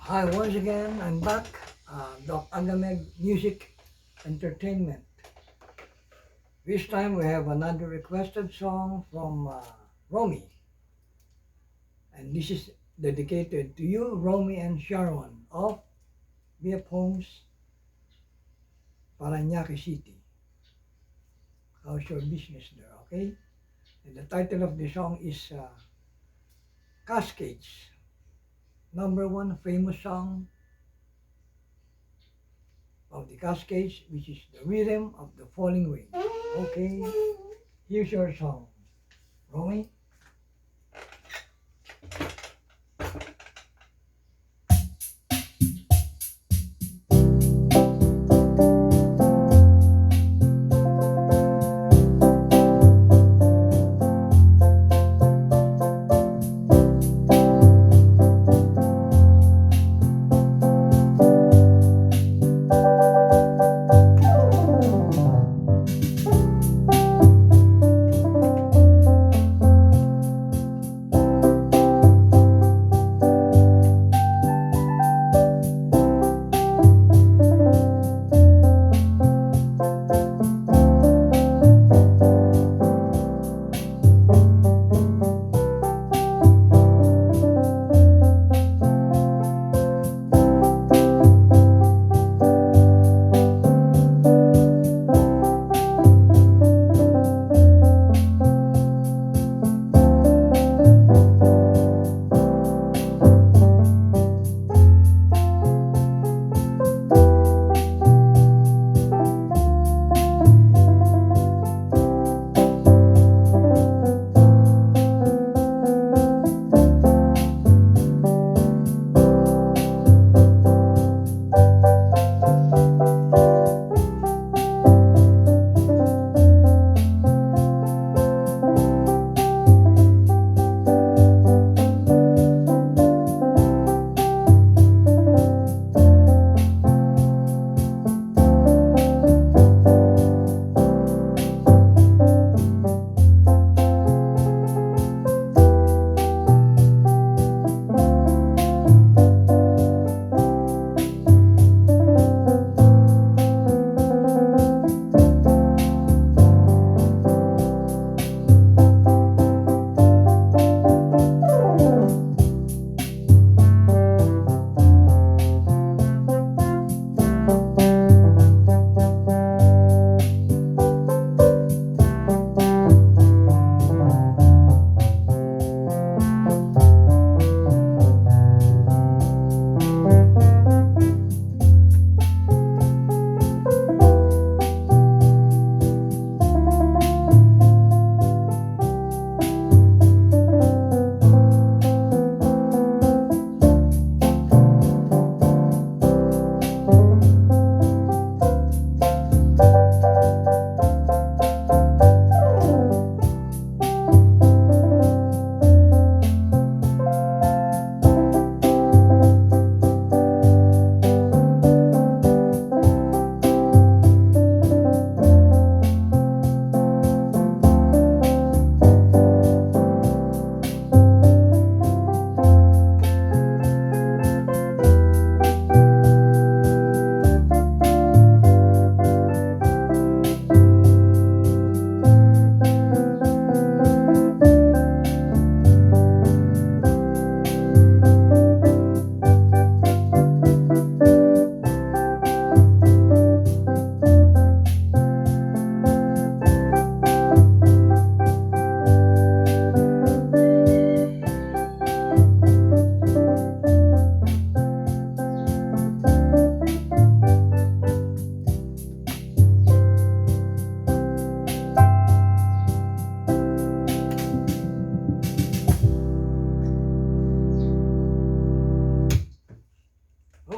Hi, once again, I'm back. Doc Agameg Music Entertainment. This time we have another requested song from Romy. And this is dedicated to you, Romy and Sharon of BF Homes, Parañaque City. How's your business there, okay? And the title of the song is Cascades. Number one famous song of the Cascades, which is the rhythm of the falling rain. Okay, here's your song. Romy?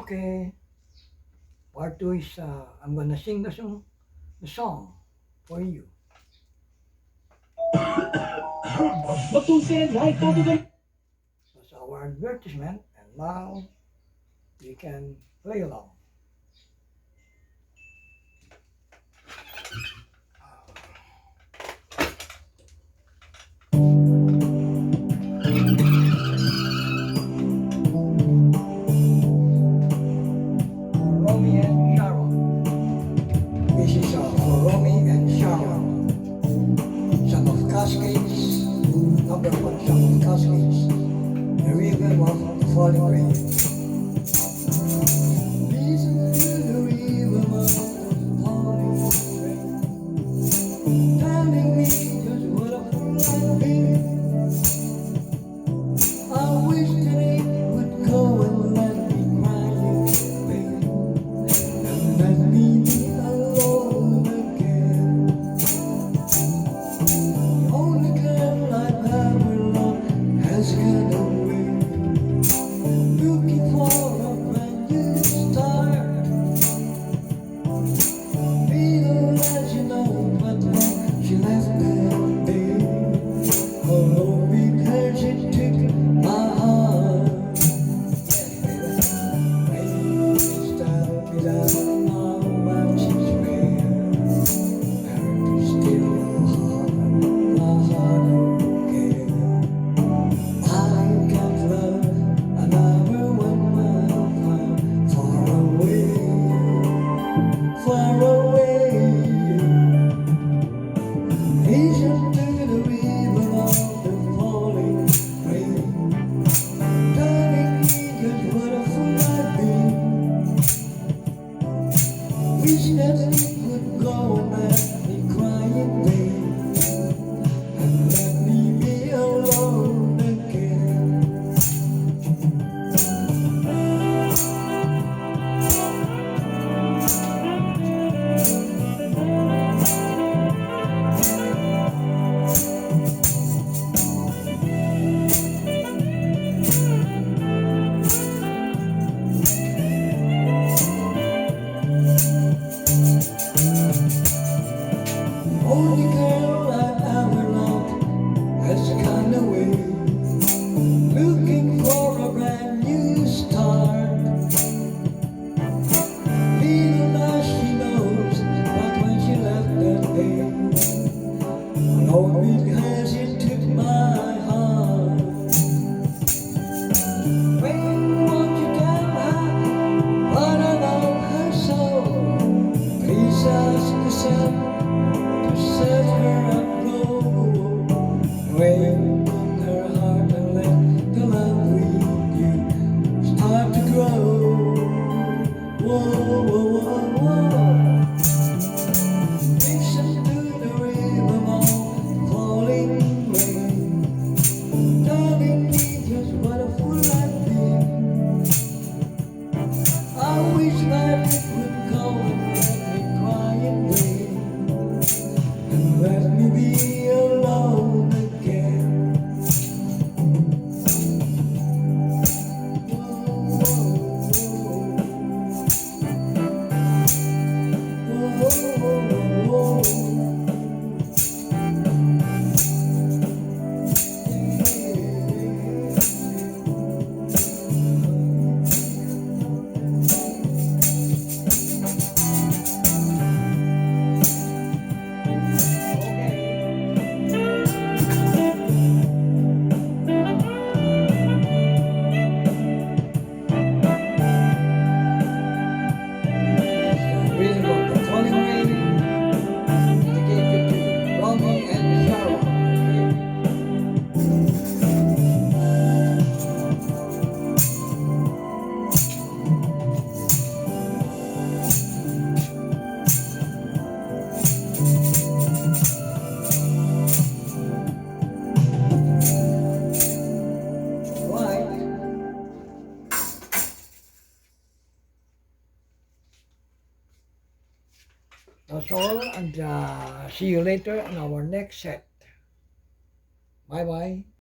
Okay. Part two is I'm gonna sing the song for you. That's our advertisement, and now you can play along. number one song because it's the rhythm of the falling rain. Listen to the rhythm of the falling rain, telling me just what a fool I've been. I wish that it would go and let me cry away, and let me be alone again. The only girl I've ever loved has gone away, looking for a brand new start. Little as you know, but when she left that day, oh, because it took my heart. Rain style without know what she's where. Mary, still my heart don't care. I can't love another one far away, far away. Listen to the rhythm of the falling rain, telling me just what a fool I've been. Wish that it would go and let me cry in vain, and let me be alone again. Only girl I've ever loved has gone away, looking for a brand new start. Little does she knows, but when she left that day, alone because it took my heart. When won't you tell her what I know her soul? Please ask yourself to set her aglow. Rain in her heart and let the love with you start to grow. Whoa, whoa, whoa, whoa. Listen to the rhythm of falling rain, telling me just what a fool I've been. I wish that it would go and let me cry in vain, and let me be alone again. Whoa, whoa, whoa, whoa, rhythm of the falling rain, dedicated to Romy and Sharon. Right. That's all, and see you later in our next set. Bye bye.